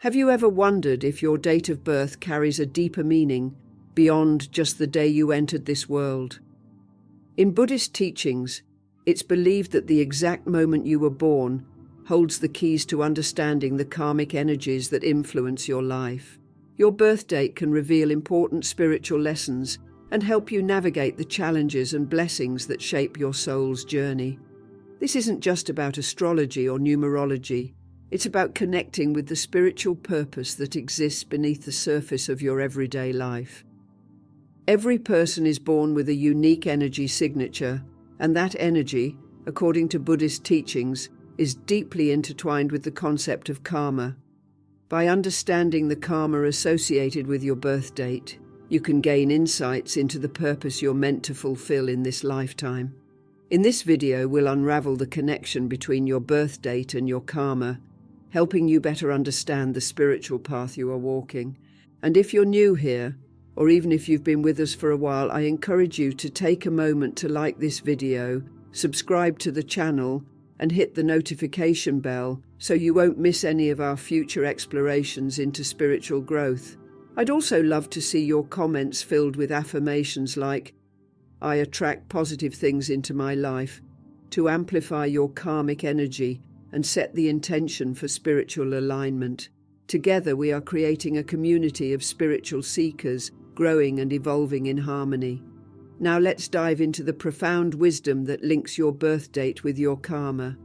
Have you ever wondered if your date of birth carries a deeper meaning beyond just the day you entered this world? In Buddhist teachings, it's believed that the exact moment you were born holds the keys to understanding the karmic energies that influence your life. Your birth date can reveal important spiritual lessons and help you navigate the challenges and blessings that shape your soul's journey. This isn't just about astrology or numerology. It's about connecting with the spiritual purpose that exists beneath the surface of your everyday life. Every person is born with a unique energy signature, and that energy, according to Buddhist teachings, is deeply intertwined with the concept of karma. By understanding the karma associated with your birth date, you can gain insights into the purpose you're meant to fulfill in this lifetime. In this video, we'll unravel the connection between your birth date and your karma, helping you better understand the spiritual path you are walking. And if you're new here, or even if you've been with us for a while, I encourage you to take a moment to like this video, subscribe to the channel, and hit the notification bell so you won't miss any of our future explorations into spiritual growth. I'd also love to see your comments filled with affirmations like, "I attract positive things into my life," to amplify your karmic energy and set the intention for spiritual alignment. Together we are creating a community of spiritual seekers, growing and evolving in harmony. Now let's dive into the profound wisdom that links your birth date with your karma.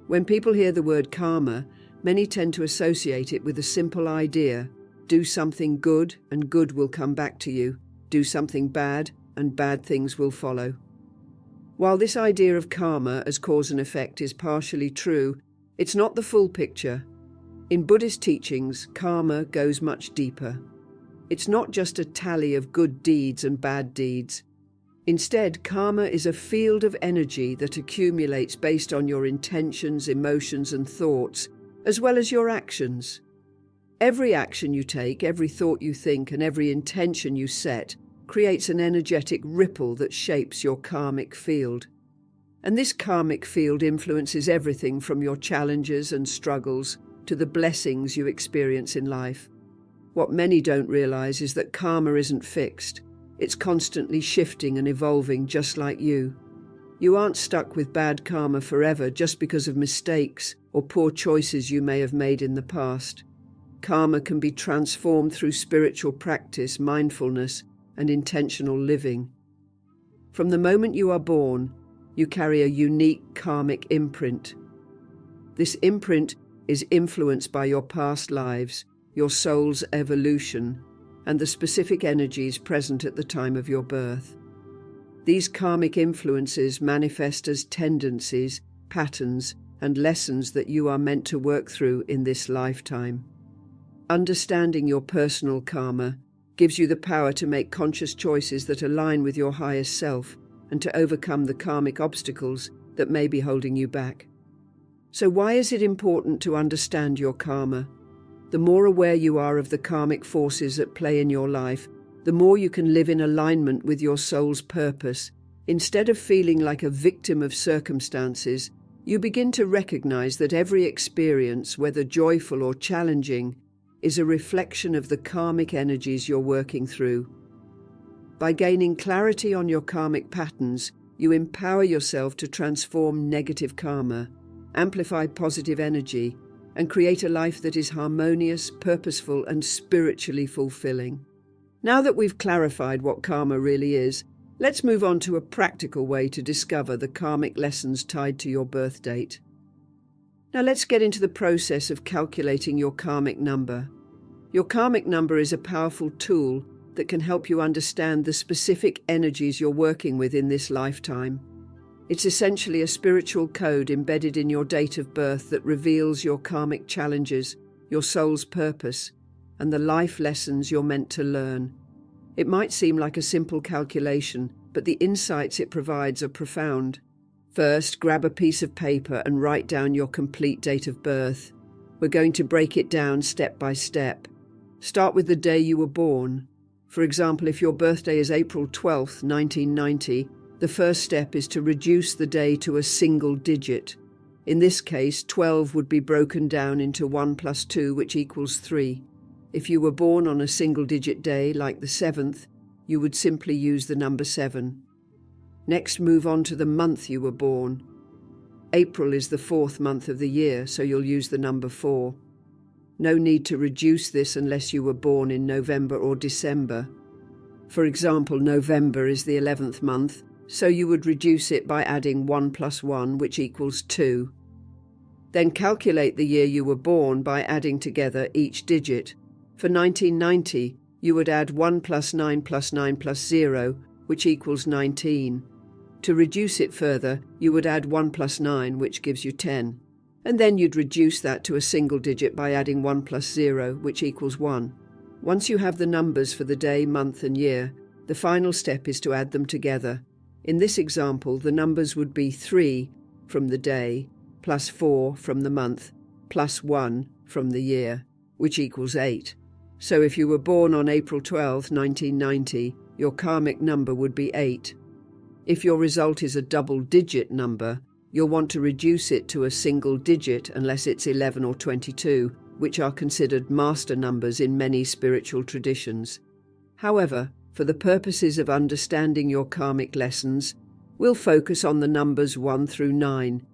When people hear the word karma, many tend to associate it with a simple idea: do something good and good will come back to you. Do something bad and bad things will follow. While this idea of karma as cause and effect is partially true, it's not the full picture. In Buddhist teachings, karma goes much deeper. It's not just a tally of good deeds and bad deeds. Instead, karma is a field of energy that accumulates based on your intentions, emotions, and thoughts, as well as your actions. Every action you take, every thought you think, and every intention you set creates an energetic ripple that shapes your karmic field. And this karmic field influences everything from your challenges and struggles to the blessings you experience in life. What many don't realize is that karma isn't fixed. It's constantly shifting and evolving just like you. You aren't stuck with bad karma forever just because of mistakes or poor choices you may have made in the past. Karma can be transformed through spiritual practice, mindfulness, and intentional living. From the moment you are born, you carry a unique karmic imprint. This imprint is influenced by your past lives, your soul's evolution, and the specific energies present at the time of your birth. These karmic influences manifest as tendencies, patterns, and lessons that you are meant to work through in this lifetime. Understanding your personal karma gives you the power to make conscious choices that align with your highest self and to overcome the karmic obstacles that may be holding you back. So why is it important to understand your karma? The more aware you are of the karmic forces at play in your life, the more you can live in alignment with your soul's purpose. Instead of feeling like a victim of circumstances, you begin to recognize that every experience, whether joyful or challenging, is a reflection of the karmic energies you're working through. By gaining clarity on your karmic patterns, you empower yourself to transform negative karma, amplify positive energy, and create a life that is harmonious, purposeful, and spiritually fulfilling. Now that we've clarified what karma really is, let's move on to a practical way to discover the karmic lessons tied to your birth date. Now let's get into the process of calculating your karmic number. Your karmic number is a powerful tool that can help you understand the specific energies you're working with in this lifetime. It's essentially a spiritual code embedded in your date of birth that reveals your karmic challenges, your soul's purpose, and the life lessons you're meant to learn. It might seem like a simple calculation, but the insights it provides are profound. First, grab a piece of paper and write down your complete date of birth. We're going to break it down step by step. Start with the day you were born. For example, if your birthday is April 12th, 1990, the first step is to reduce the day to a single digit. In this case, 12 would be broken down into 1 plus 2, which equals 3. If you were born on a single-digit day, like the 7th, you would simply use the number 7. Next, move on to the month you were born. April is the 4th month of the year, so you'll use the number 4. No need to reduce this unless you were born in November or December. For example, November is the 11th month, so you would reduce it by adding 1 plus 1, which equals 2. Then calculate the year you were born by adding together each digit. For 1990, you would add 1 plus 9 plus 9 plus 0, which equals 19. To reduce it further, you would add 1 plus 9, which gives you 10. And then you'd reduce that to a single digit by adding 1 plus 0, which equals 1. Once you have the numbers for the day, month and year, the final step is to add them together. In this example, the numbers would be 3 from the day, plus 4 from the month, plus 1 from the year, which equals 8. So if you were born on April 12, 1990, your karmic number would be 8. If your result is a double-digit number, you'll want to reduce it to a single digit unless it's 11 or 22, which are considered master numbers in many spiritual traditions. However, for the purposes of understanding your karmic lessons, we'll focus on the numbers 1 through 9,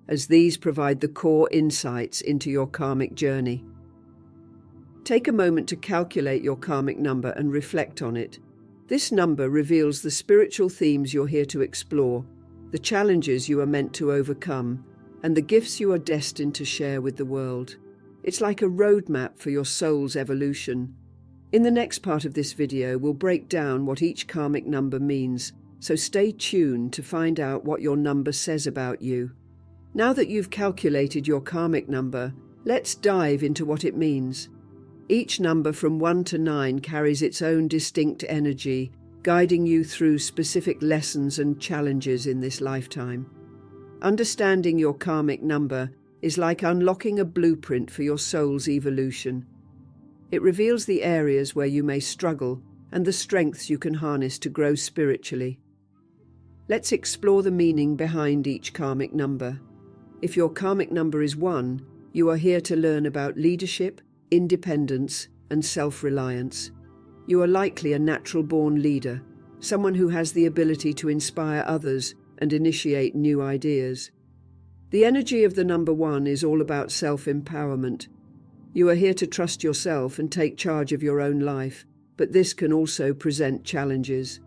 as these provide the core insights into your karmic journey. Take a moment to calculate your karmic number and reflect on it. This number reveals the spiritual themes you're here to explore, the challenges you are meant to overcome, and the gifts you are destined to share with the world. It's like a roadmap for your soul's evolution. In the next part of this video, we'll break down what each karmic number means, so stay tuned to find out what your number says about you. Now that you've calculated your karmic number, let's dive into what it means. Each number from 1 to 9 carries its own distinct energy, guiding you through specific lessons and challenges in this lifetime. Understanding your karmic number is like unlocking a blueprint for your soul's evolution. It reveals the areas where you may struggle and the strengths you can harness to grow spiritually. Let's explore the meaning behind each karmic number. If your karmic number is 1, you are here to learn about leadership, independence, and self-reliance. You are likely a natural-born leader, someone who has the ability to inspire others and initiate new ideas. The energy of the number 1 is all about self-empowerment. You are here to trust yourself and take charge of your own life, but this can also present challenges.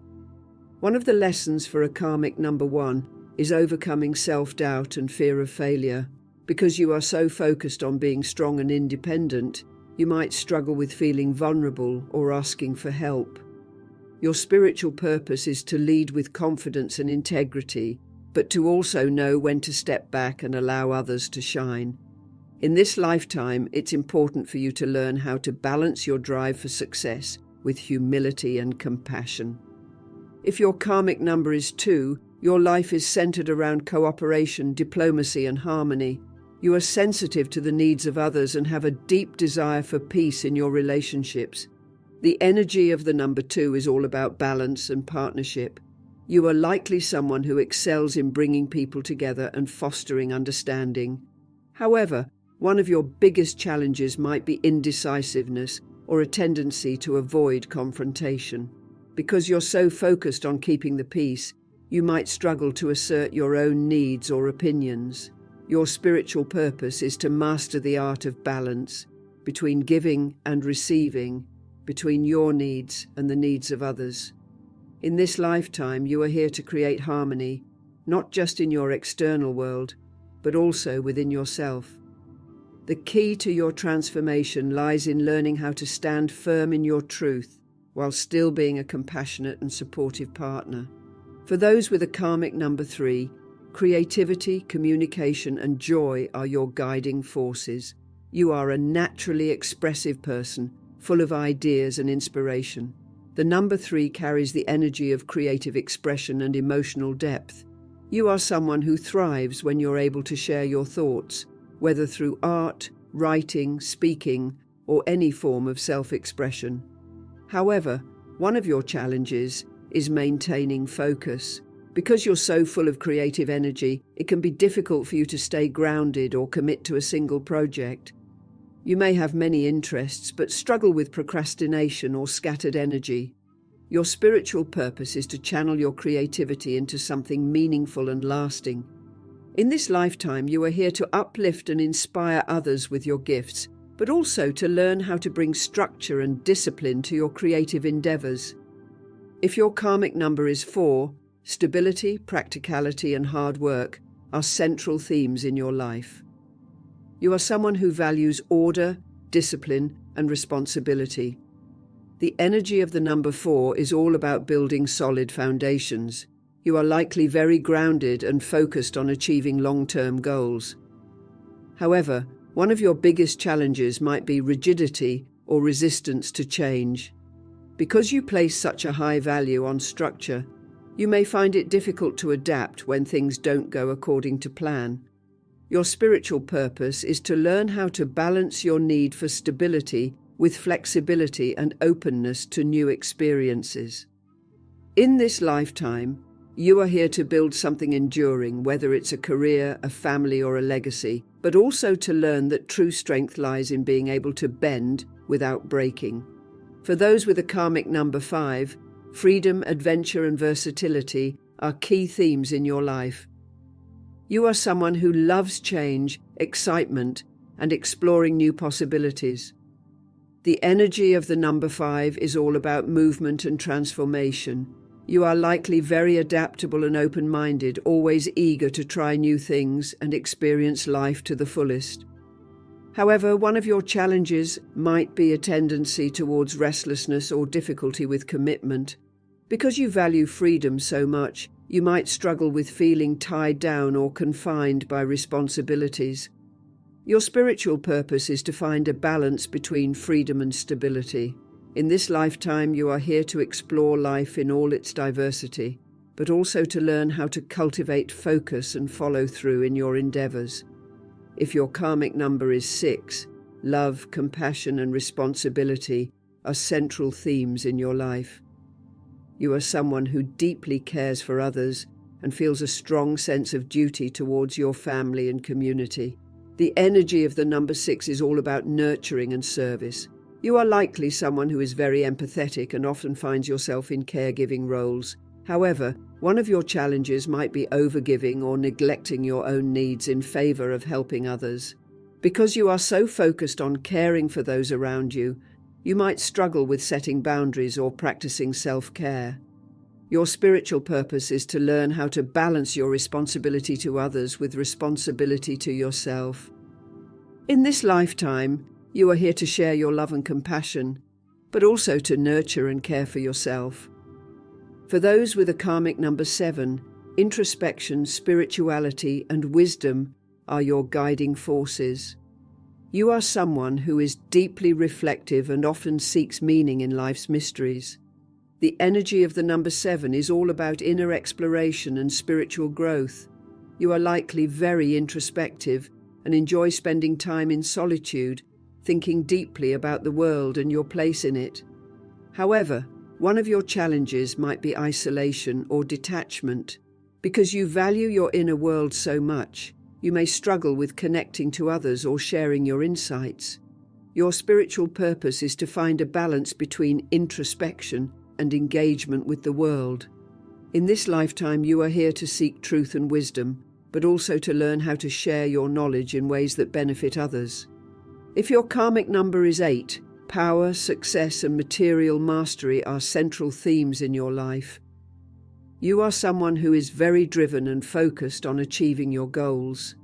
One of the lessons for a karmic number 1 is overcoming self-doubt and fear of failure. Because you are so focused on being strong and independent, you might struggle with feeling vulnerable or asking for help. Your spiritual purpose is to lead with confidence and integrity, but to also know when to step back and allow others to shine. In this lifetime, it's important for you to learn how to balance your drive for success with humility and compassion. If your karmic number is 2, your life is centered around cooperation, diplomacy, and harmony. You are sensitive to the needs of others and have a deep desire for peace in your relationships. The energy of the number 2 is all about balance and partnership. You are likely someone who excels in bringing people together and fostering understanding. However, one of your biggest challenges might be indecisiveness or a tendency to avoid confrontation. Because you're so focused on keeping the peace, you might struggle to assert your own needs or opinions. Your spiritual purpose is to master the art of balance between giving and receiving, between your needs and the needs of others. In this lifetime, you are here to create harmony, not just in your external world, but also within yourself. The key to your transformation lies in learning how to stand firm in your truth while still being a compassionate and supportive partner. For those with a karmic number 3, creativity, communication, and joy are your guiding forces. You are a naturally expressive person, full of ideas and inspiration. The number 3 carries the energy of creative expression and emotional depth. You are someone who thrives when you're able to share your thoughts, whether through art, writing, speaking, or any form of self-expression. However, one of your challenges is maintaining focus. Because you're so full of creative energy, it can be difficult for you to stay grounded or commit to a single project. You may have many interests, but struggle with procrastination or scattered energy. Your spiritual purpose is to channel your creativity into something meaningful and lasting. In this lifetime, you are here to uplift and inspire others with your gifts, but also to learn how to bring structure and discipline to your creative endeavors. If your karmic number is 4, stability, practicality, and hard work are central themes in your life. You are someone who values order, discipline, and responsibility. The energy of the number 4 is all about building solid foundations. You are likely very grounded and focused on achieving long-term goals. However, one of your biggest challenges might be rigidity or resistance to change. Because you place such a high value on structure, you may find it difficult to adapt when things don't go according to plan. Your spiritual purpose is to learn how to balance your need for stability with flexibility and openness to new experiences. In this lifetime, you are here to build something enduring, whether it's a career, a family, or a legacy, but also to learn that true strength lies in being able to bend without breaking. For those with a karmic number 5, freedom, adventure, and versatility are key themes in your life. You are someone who loves change, excitement, and exploring new possibilities. The energy of the number 5 is all about movement and transformation. You are likely very adaptable and open-minded, always eager to try new things and experience life to the fullest. However, one of your challenges might be a tendency towards restlessness or difficulty with commitment. Because you value freedom so much, you might struggle with feeling tied down or confined by responsibilities. Your spiritual purpose is to find a balance between freedom and stability. In this lifetime, you are here to explore life in all its diversity, but also to learn how to cultivate focus and follow through in your endeavors. If your karmic number is 6, love, compassion, and responsibility are central themes in your life. You are someone who deeply cares for others and feels a strong sense of duty towards your family and community. The energy of the number 6 is all about nurturing and service. You are likely someone who is very empathetic and often finds yourself in caregiving roles. However, one of your challenges might be overgiving or neglecting your own needs in favor of helping others. Because you are so focused on caring for those around you, you might struggle with setting boundaries or practicing self-care. Your spiritual purpose is to learn how to balance your responsibility to others with responsibility to yourself. In this lifetime, you are here to share your love and compassion, but also to nurture and care for yourself. For those with a karmic number 7, introspection, spirituality, and wisdom are your guiding forces. You are someone who is deeply reflective and often seeks meaning in life's mysteries. The energy of the number 7 is all about inner exploration and spiritual growth. You are likely very introspective and enjoy spending time in solitude, thinking deeply about the world and your place in it. However, one of your challenges might be isolation or detachment. Because you value your inner world so much, you may struggle with connecting to others or sharing your insights. Your spiritual purpose is to find a balance between introspection and engagement with the world. In this lifetime, you are here to seek truth and wisdom, but also to learn how to share your knowledge in ways that benefit others. If your karmic number is 8, power, success, and material mastery are central themes in your life. You are someone who is very driven and focused on achieving your goals.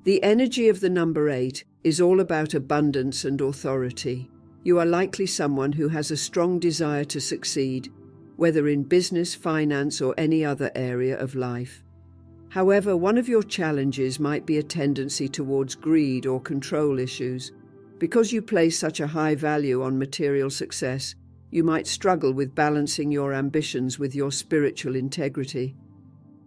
The energy of the number 8 is all about abundance and authority. You are likely someone who has a strong desire to succeed, whether in business, finance, or any other area of life. However, one of your challenges might be a tendency towards greed or control issues. Because you place such a high value on material success, you might struggle with balancing your ambitions with your spiritual integrity.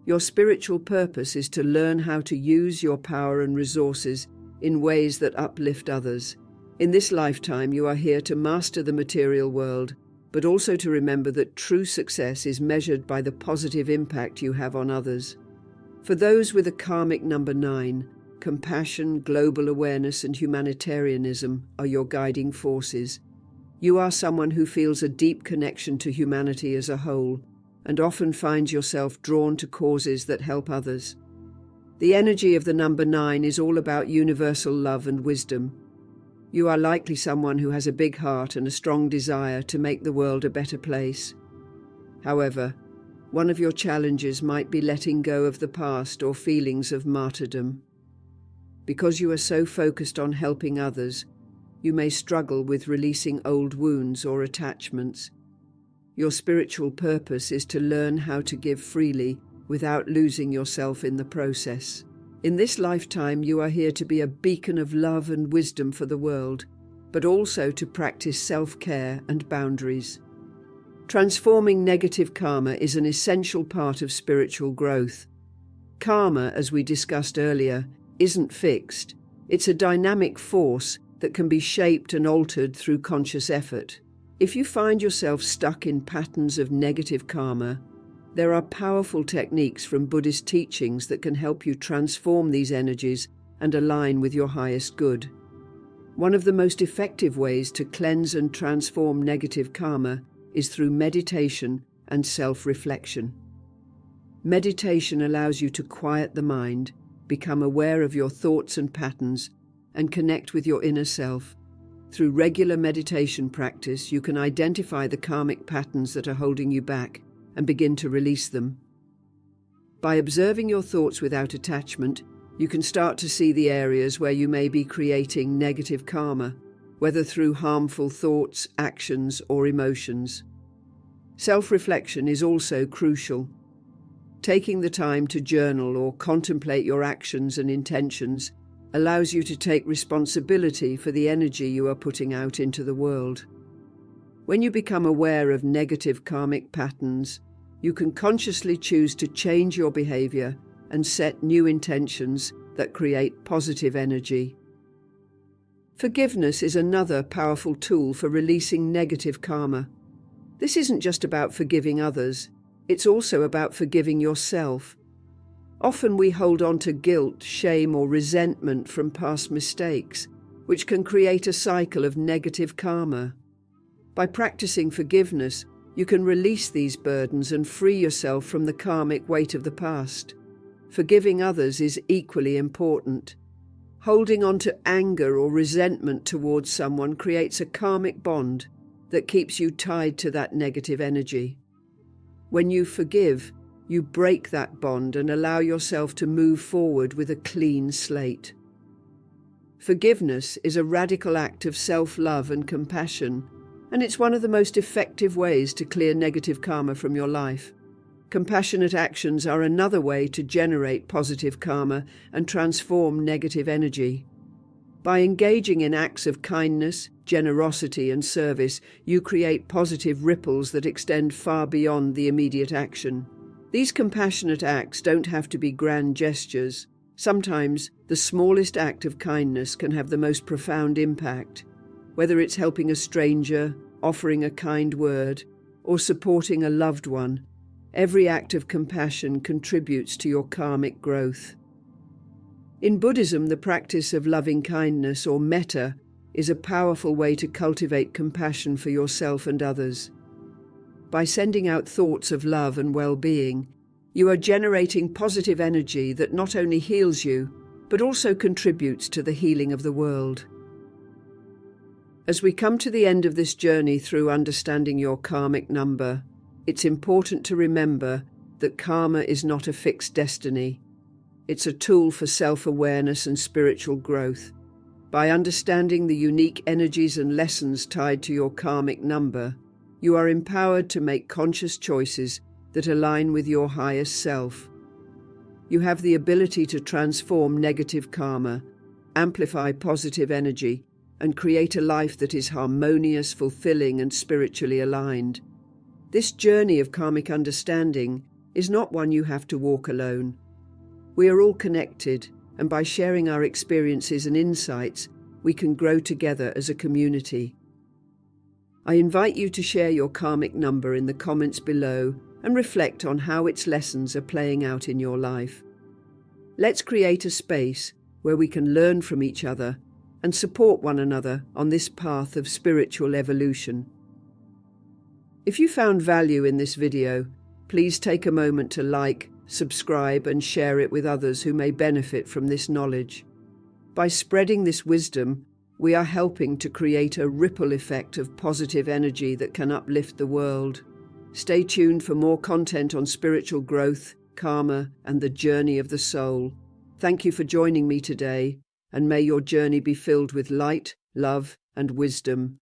Your spiritual purpose is to learn how to use your power and resources in ways that uplift others. In this lifetime, you are here to master the material world, but also to remember that true success is measured by the positive impact you have on others. For those with a karmic number 9, compassion, global awareness, and humanitarianism are your guiding forces. You are someone who feels a deep connection to humanity as a whole, and often finds yourself drawn to causes that help others. The energy of the number 9 is all about universal love and wisdom. You are likely someone who has a big heart and a strong desire to make the world a better place. However, one of your challenges might be letting go of the past or feelings of martyrdom. Because you are so focused on helping others, you may struggle with releasing old wounds or attachments. Your spiritual purpose is to learn how to give freely without losing yourself in the process. In this lifetime, you are here to be a beacon of love and wisdom for the world, but also to practice self-care and boundaries. Transforming negative karma is an essential part of spiritual growth. Karma, as we discussed earlier, isn't fixed. It's a dynamic force that can be shaped and altered through conscious effort. If you find yourself stuck in patterns of negative karma, there are powerful techniques from Buddhist teachings that can help you transform these energies and align with your highest good. One of the most effective ways to cleanse and transform negative karma is through meditation and self-reflection. Meditation allows you to quiet the mind, become aware of your thoughts and patterns, and connect with your inner self. Through regular meditation practice, you can identify the karmic patterns that are holding you back and begin to release them. By observing your thoughts without attachment, you can start to see the areas where you may be creating negative karma, whether through harmful thoughts, actions, or emotions. Self-reflection is also crucial. Taking the time to journal or contemplate your actions and intentions allows you to take responsibility for the energy you are putting out into the world. When you become aware of negative karmic patterns, you can consciously choose to change your behavior and set new intentions that create positive energy. Forgiveness is another powerful tool for releasing negative karma. This isn't just about forgiving others, it's also about forgiving yourself. Often we hold on to guilt, shame, or resentment from past mistakes, which can create a cycle of negative karma. By practicing forgiveness, you can release these burdens and free yourself from the karmic weight of the past. Forgiving others is equally important. Holding on to anger or resentment towards someone creates a karmic bond that keeps you tied to that negative energy. When you forgive, you break that bond and allow yourself to move forward with a clean slate. Forgiveness is a radical act of self-love and compassion, and it's one of the most effective ways to clear negative karma from your life. Compassionate actions are another way to generate positive karma and transform negative energy. By engaging in acts of kindness, generosity, and service, you create positive ripples that extend far beyond the immediate action. These compassionate acts don't have to be grand gestures. Sometimes, the smallest act of kindness can have the most profound impact. Whether it's helping a stranger, offering a kind word, or supporting a loved one, every act of compassion contributes to your karmic growth. In Buddhism, the practice of loving kindness, or metta, is a powerful way to cultivate compassion for yourself and others. By sending out thoughts of love and well-being, you are generating positive energy that not only heals you, but also contributes to the healing of the world. As we come to the end of this journey through understanding your karmic number, it's important to remember that karma is not a fixed destiny. It's a tool for self-awareness and spiritual growth. By understanding the unique energies and lessons tied to your karmic number, you are empowered to make conscious choices that align with your highest self. You have the ability to transform negative karma, amplify positive energy, and create a life that is harmonious, fulfilling, and spiritually aligned. This journey of karmic understanding is not one you have to walk alone. We are all connected, and by sharing our experiences and insights, we can grow together as a community. I invite you to share your karmic number in the comments below and reflect on how its lessons are playing out in your life. Let's create a space where we can learn from each other and support one another on this path of spiritual evolution. If you found value in this video, please take a moment to like, subscribe, and share it with others who may benefit from this knowledge. By spreading this wisdom, we are helping to create a ripple effect of positive energy that can uplift the world. Stay tuned for more content on spiritual growth, karma, and the journey of the soul. Thank you for joining me today, and may your journey be filled with light, love, and wisdom.